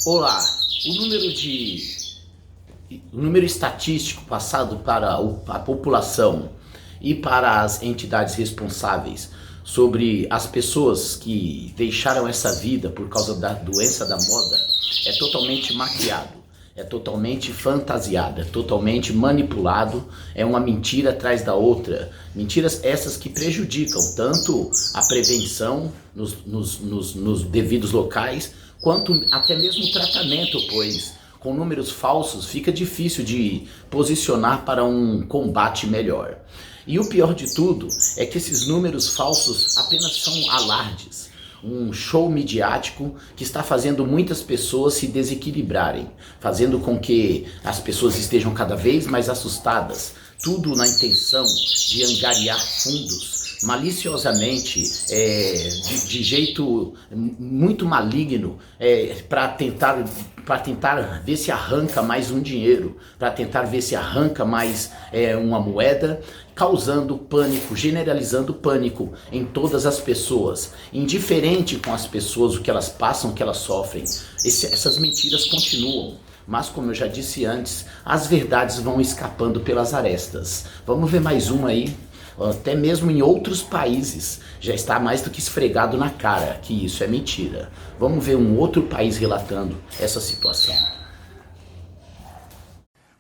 Olá, o número estatístico passado para a população e para as entidades responsáveis sobre as pessoas que deixaram essa vida por causa da doença da moda é totalmente maquiado, é totalmente fantasiado, é totalmente manipulado, é uma mentira atrás da outra. Mentiras essas que prejudicam tanto a prevenção nos devidos locais, quanto até mesmo o tratamento, pois com números falsos fica difícil de posicionar para um combate melhor. E o pior de tudo é que esses números falsos apenas são alardes, um show midiático que está fazendo muitas pessoas se desequilibrarem, fazendo com que as pessoas estejam cada vez mais assustadas, tudo na intenção de angariar fundos maliciosamente, de jeito muito maligno, para tentar ver se arranca mais um dinheiro, para tentar ver se arranca mais uma moeda, causando pânico, generalizando pânico em todas as pessoas, indiferente com as pessoas, o que elas passam, o que elas sofrem. Essas mentiras continuam. Mas como eu já disse antes, as verdades vão escapando pelas arestas. Vamos ver mais uma aí. Até mesmo em outros países já está mais do que esfregado na cara que isso é mentira. Vamos ver um outro país relatando essa situação.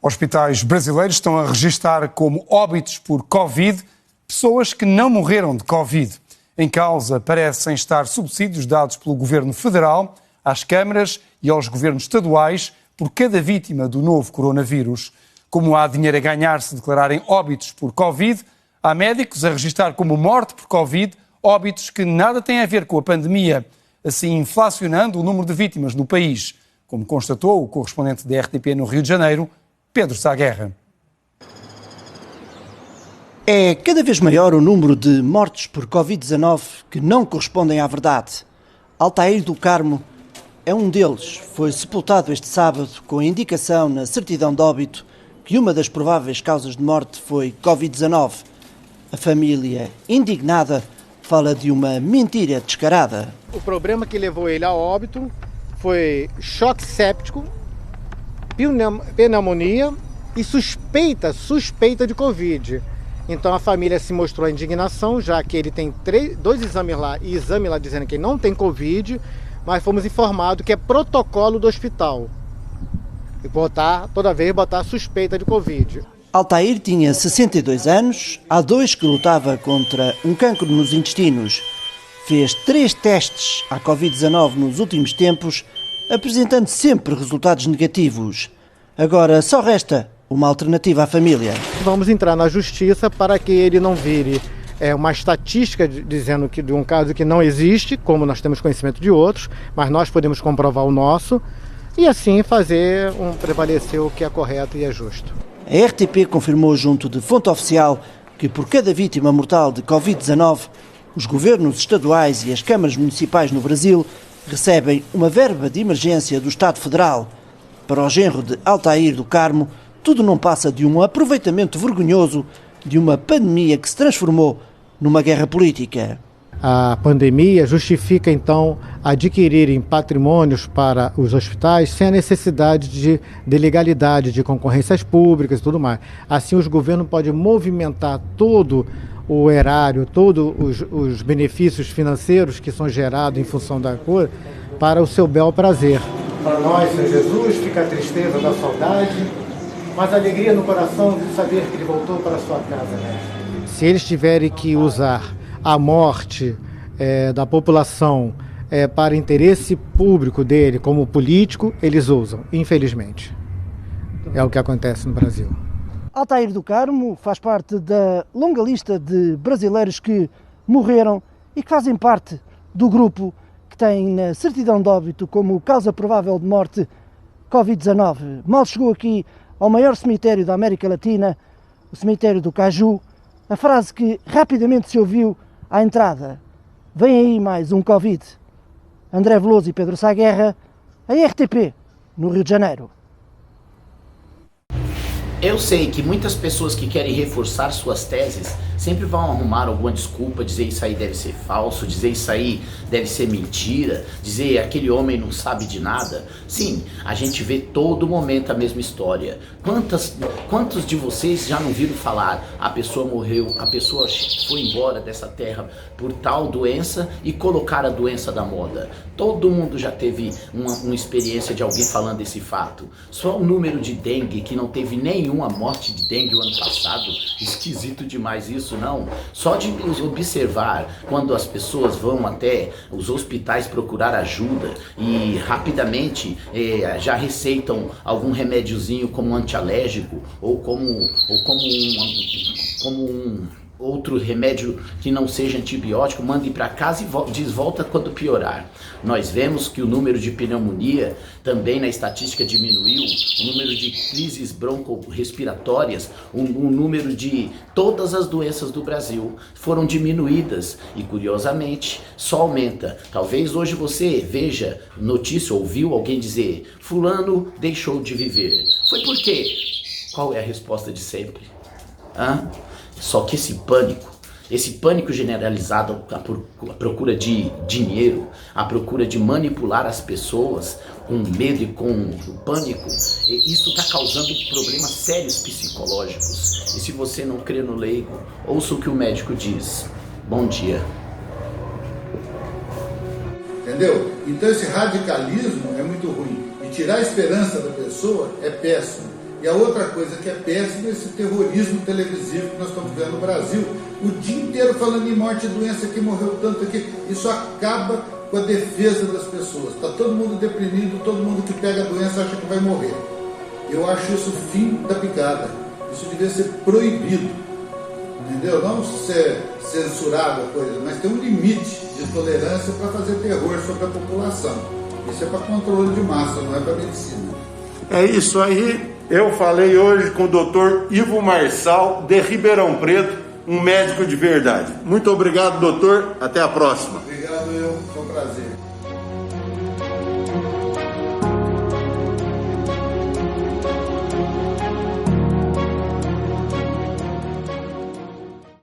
Hospitais brasileiros estão a registrar como óbitos por Covid pessoas que não morreram de Covid. Em causa parecem estar subsídios dados pelo Governo Federal às câmaras e aos governos estaduais por cada vítima do novo coronavírus. Como há dinheiro a ganhar se declararem óbitos por Covid, há médicos a registrar como morte por Covid óbitos que nada têm a ver com a pandemia, assim inflacionando o número de vítimas no país, como constatou o correspondente da RTP no Rio de Janeiro, Pedro Sá Guerra. É cada vez maior o número de mortes por Covid-19 que não correspondem à verdade. Altair do Carmo é um deles. Foi sepultado este sábado com a indicação na certidão de óbito que uma das prováveis causas de morte foi Covid-19. A família, indignada, fala de uma mentira descarada. O problema que levou ele a óbito foi choque séptico, pneumonia e suspeita de Covid. Então a família se mostrou a indignação, já que ele tem 2 exames lá e exame lá dizendo que ele não tem Covid, mas fomos informados que é protocolo do hospital. E toda vez botar suspeita de Covid. Altair tinha 62 anos, há 2 que lutava contra um cancro nos intestinos. Fez 3 testes à Covid-19 nos últimos tempos, apresentando sempre resultados negativos. Agora só resta uma alternativa à família. Vamos entrar na justiça para que ele não vire uma estatística dizendo que de um caso que não existe, como nós temos conhecimento de outros, mas nós podemos comprovar o nosso e assim fazer prevalecer o que é correto e é justo. A RTP confirmou junto de fonte oficial que por cada vítima mortal de Covid-19, os governos estaduais e as câmaras municipais no Brasil recebem uma verba de emergência do Estado Federal. Para o genro de Altair do Carmo, tudo não passa de um aproveitamento vergonhoso de uma pandemia que se transformou numa guerra política. A pandemia justifica, então, adquirirem patrimônios para os hospitais sem a necessidade de legalidade, de concorrências públicas e tudo mais. Assim, os governos podem movimentar todo o erário, todos os benefícios financeiros que são gerados em função da coisa, para o seu bel prazer. Para nós, Senhor Jesus, fica a tristeza da saudade, mas a alegria no coração de saber que Ele voltou para a sua casa. Se eles tiverem que usar a morte da população para interesse público dele como político, eles usam, infelizmente. É o que acontece no Brasil. Altair do Carmo faz parte da longa lista de brasileiros que morreram e que fazem parte do grupo que tem na certidão de óbito como causa provável de morte Covid-19. Mal chegou aqui ao maior cemitério da América Latina, o cemitério do Caju, a frase que rapidamente se ouviu à entrada: vem aí mais um Covid. André Veloso e Pedro Sá Guerra, a RTP, no Rio de Janeiro. Eu sei que muitas pessoas que querem reforçar suas teses sempre vão arrumar alguma desculpa, dizer isso aí deve ser falso, dizer isso aí deve ser mentira, dizer aquele homem não sabe de nada. Sim, a gente vê todo momento a mesma história. Quantos de vocês já não viram falar, a pessoa morreu, a pessoa foi embora dessa terra por tal doença e colocaram a doença da moda? Todo mundo já teve uma experiência de alguém falando esse fato. Só o número de dengue, que não teve nenhuma morte de dengue o ano passado, esquisito demais isso, não? Só de observar quando as pessoas vão até os hospitais procurar ajuda e rapidamente já receitam algum remédiozinho como um antialérgico ou como um outro remédio que não seja antibiótico, mande para casa e desvolta quando piorar. Nós vemos que o número de pneumonia também na estatística diminuiu, o número de crises broncorrespiratórias, o número de todas as doenças do Brasil foram diminuídas e curiosamente só aumenta. Talvez hoje você veja notícia, ouviu alguém dizer, fulano deixou de viver. Foi por quê? Qual é a resposta de sempre? Só que esse pânico generalizado, a procura de dinheiro, a procura de manipular as pessoas com medo e com pânico, isso está causando problemas sérios psicológicos. E se você não crê no leigo, ouça o que o médico diz. Bom dia. Entendeu? Então esse radicalismo é muito ruim. E tirar a esperança da pessoa é péssimo. E a outra coisa que é péssimo é esse terrorismo televisivo que nós estamos vendo no Brasil, o dia inteiro falando em morte e doença, que morreu tanto aqui. Isso acaba com a defesa das pessoas. Está todo mundo deprimido, todo mundo que pega a doença acha que vai morrer. Eu acho isso o fim da picada. Isso devia ser proibido, entendeu? Não ser censurado a coisa, mas tem um limite de tolerância para fazer terror sobre a população. Isso é para controle de massa, não é para medicina. É isso aí. Eu falei hoje com o Dr. Ivo Marçal, de Ribeirão Preto, um médico de verdade. Muito obrigado, doutor. Até a próxima. Obrigado, foi um prazer.